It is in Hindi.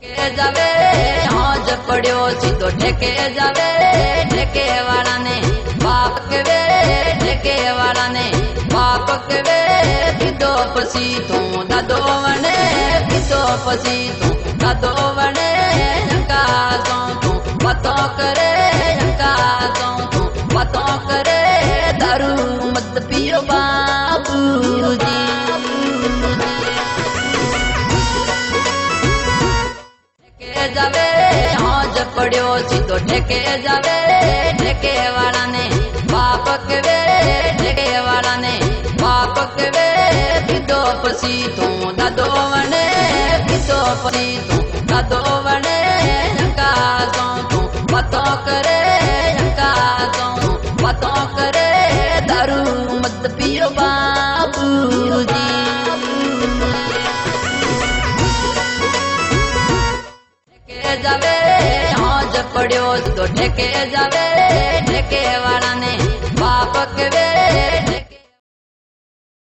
ठेके जावे हाँ जब पड़ियो सीधो ठेके जावे ठेके वाला ने बाप के वे ठेके वाला ने बाप के वे कितो पसी तू दादो वने कितो पसी तू दादो वने का सो तू बातों करे का सो तू बातों करे दारू मत पियो बाबूजी जावे हाँ जब पड़ियो सीधो ठेके जावे ठेके वाला ने बाप के वे ठेके वाला ने बाप के वे कितो पसी तू दादो वने कितो पसी तू दादो वने का सो तू बातों करे का सो तू बातों करे दारू मत पियो बाबूजी जावे हाँ जब पड़ियो तो ठेके जावे ठेके वाला ने बाप के वे